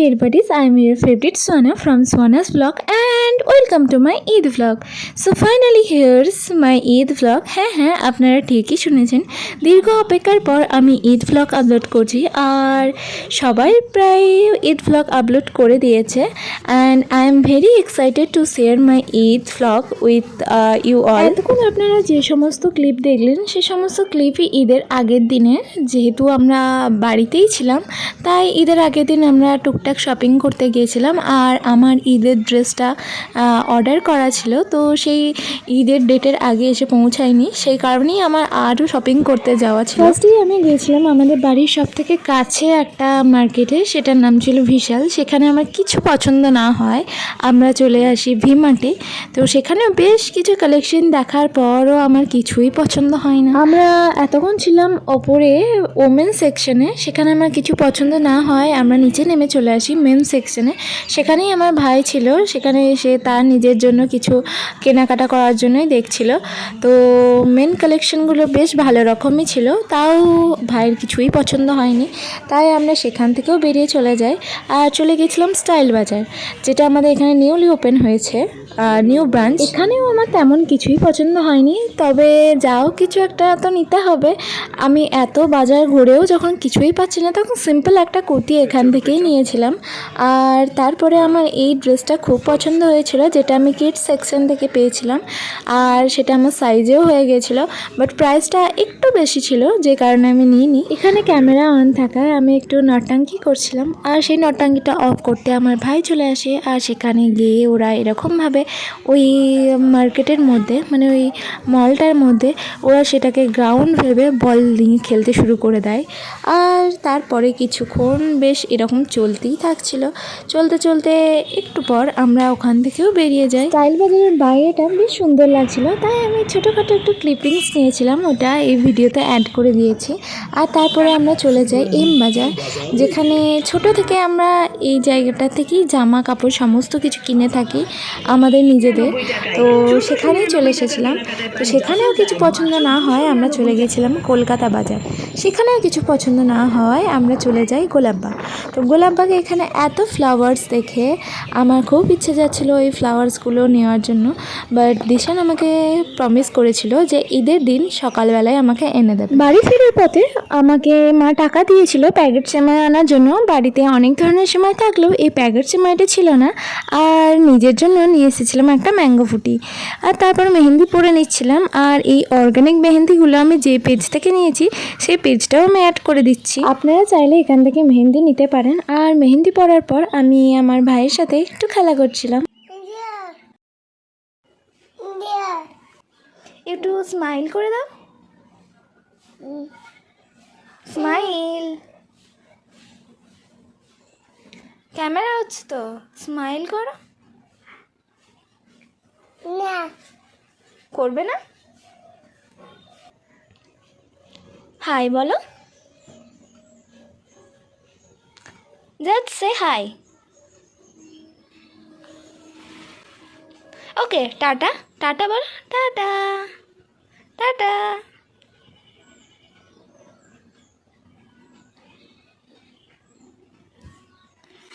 dear buddies, I am your favorite Swana from Swana's vlog and welcome to my Eid vlog. So finally here's my Eid vlog. হ্যাঁ আপনারা ঠিকই শুনেছেন, দীর্ঘ অপেক্ষার পর আমি ঈদ ভ্লগ আপলোড করছি আর সবাই প্রায় ঈদ ভ্লগ আপলোড করে দিয়েছে and I am very excited to share my Eid vlog with you all. এতক্ষণ আপনারা যে সমস্ত ক্লিপ দেখলেন সে সমস্ত ক্লিপই ঈদের আগের দিনের, যেহেতু আমরা বাড়িতেই ছিলাম তাই ঈদের আগের দিন আমরা টুকটাক শপিং করতে গিয়েছিলাম আর আমার ঈদের ড্রেসটা অর্ডার করা ছিল, তো সেই ঈদের ডেটের আগে এসে পৌঁছায়নি, সেই কারণেই আমার আরও শপিং করতে যাওয়া ছিল। ফার্স্টেই আমি গিয়েছিলাম আমাদের বাড়ির সব থেকে কাছে একটা মার্কেটে, সেটার নাম ছিল ভিশাল। সেখানে আমার কিছু পছন্দ না হয় আমরা চলে আসি ভিমার্টে। তো সেখানেও বেশ কিছু কালেকশন দেখার পরও আমার কিছুই পছন্দ হয় না। আমরা এতক্ষণ ছিলাম ওপরে ওমেন সেকশনে, সেখানে আমার কিছু পছন্দ না হয় আমরা নিচে নেমে চলে আসি মেন সেকশনে। সেখানেই আমার ভাই ছিল, সেখানে এসে তার নিজের জন্য কিছু কেনাকাটা করার জন্যই দেখছিল। তো মেন কালেকশনগুলো বেশ ভালো রকমই ছিল, তাও ভাইয়ের কিছুই পছন্দ হয়নি, তাই আমরা সেখান থেকেও বেরিয়ে চলে যাই আর চলে গেছিলাম স্টাইল বাজার, যেটা আমাদের এখানে নিউলি ওপেন হয়েছে, নিউ ব্রাঞ্চ। এখানেও আমার তেমন কিছুই পছন্দ হয়নি, তবে যাও কিছু একটা তো নিতে হবে। আমি এত বাজার ঘুরেও যখন কিছুই পাচ্ছি না তখন সিম্পল একটা কুর্তি এখান থেকেই নিয়েছিলাম। আর তারপরে আমার এই ড্রেসটা খুব পছন্দ হয়েছিল, যেটা আমি কিডস সেকশন থেকে পেয়েছিলাম আর সেটা আমার সাইজেও হয়ে গিয়েছিলো, বাট প্রাইসটা একটু বেশি ছিল যে কারণে আমি নিইনি। এখানে ক্যামেরা অন থাকায় আমি একটু নটাঙ্কি করছিলাম আর সেই নটাঙ্কিটা অফ করতে আমার ভাই চলে আসে আর সেখানে গিয়ে ওরা এরকমভাবে ওই মার্কেটের মধ্যে মানে ওই মলটার মধ্যে ওরা সেটাকে গ্রাউন্ড ভেবে বল নিয়ে খেলতে শুরু করে দেয়। আর তারপরে কিছুক্ষণ বেশ এরকম চলতেই থাকছিল, চলতে চলতে একটু পর আমরা ওখান থেকেও বেরিয়ে যাই। স্টাইল বাজারের বাইরেটা বেশ সুন্দর লাগছিল, তাই আমি ছোটোখাটো একটু ক্লিপিংস নিয়েছিলাম, ওটা এই ভিডিওতে অ্যাড করে দিয়েছি। আর তারপরে আমরা চলে যাই এম বাজার, যেখানে ছোট থেকে আমরা এই জায়গাটা থেকেই জামা কাপড় সমস্ত কিছু কিনে থাকি আমাদের নিজেদের। তো সেখানেই চলে এসেছিলাম, তো সেখানেও কিছু পছন্দ না হয় আমরা চলে গিয়েছিলাম কলকাতা বাজার। সেখানেও কিছু পছন্দ না হয় আমরা চলে যাই গোলাপবাগ। তো গোলাপবাগে এখানে এত ফ্লাওয়ার্স দেখে আমার খুব ইচ্ছে যাচ্ছিলো এই ফ্লাওয়ার্সগুলো নেওয়ার জন্য, বাট দিশান আমাকে প্রমিস করেছিল যে ঈদের দিন সকালবেলায় আমাকে এনে দেবে। বাড়ি ফেরার পথে আমাকে মা টাকা দিয়েছিল প্যাকেট সেমাই আনার জন্য। বাড়িতে অনেক ধরনের সেমাই থাকলেও এই প্যাকেট সেমাইটা ছিল না, আর নিজের জন্য নিয়ে এসেছিলাম একটা ম্যাঙ্গো ফুটি। আর তারপর মেহেন্দি পরে নিচ্ছিলাম, আর এই অর্গানিক মেহেন্দিগুলো আমি যে পেজ থেকে নিয়েছি সেই পেজটাও আমি অ্যাড করে দিচ্ছি, আপনারা চাইলে এখান থেকে মেহেন্দি নিতে পারেন। আর মেহেন্দি পরার পর আমি আমার ভাইয়ের সাথে একটু খেলা করছিলাম। একটু স্মাইল করে দাও, স্মাইল, ক্যামেরা হচ্ছে তো, স্মাইল করো। না করবে না? হাই বলো, জাস্ট সে হাই। ওকে, টাটা, টাটা বলো, টাটা টাটা।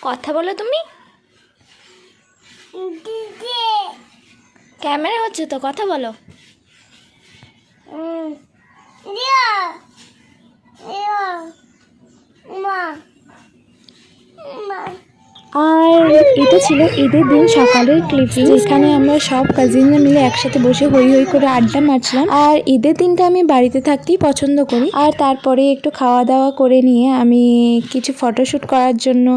কথা বলো তুমি, ক্যামেরা হচ্ছে তো, কথা বলো। আর এটা ছিল ঈদের দিন সকালের ক্লিপিং, যেখানে আমরা সব কাজিনরা মিলে একসাথে বসে হই হই করে আড্ডা মারছিলাম। আর ঈদের দিনটা আমি বাড়িতে থাকতেই পছন্দ করি। আর তারপরে একটু খাওয়া দাওয়া করে নিয়ে আমি কিছু ফটোশ্যুট করার জন্য,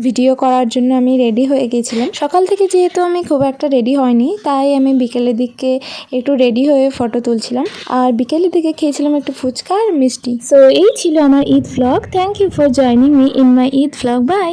ভিডিও করার জন্য আমি রেডি হয়ে গেছিলাম। সকাল থেকে যেহেতু আমি খুব একটা রেডি হয়নি, তাই আমি বিকেলের দিকে একটু রেডি হয়ে ফটো তুলছিলাম। আর বিকেলের দিকে খেয়েছিলাম একটু ফুচকা আর মিষ্টি। সো এই ছিল আমার Eid vlog. Thank you for joining me in my Eid vlog. By.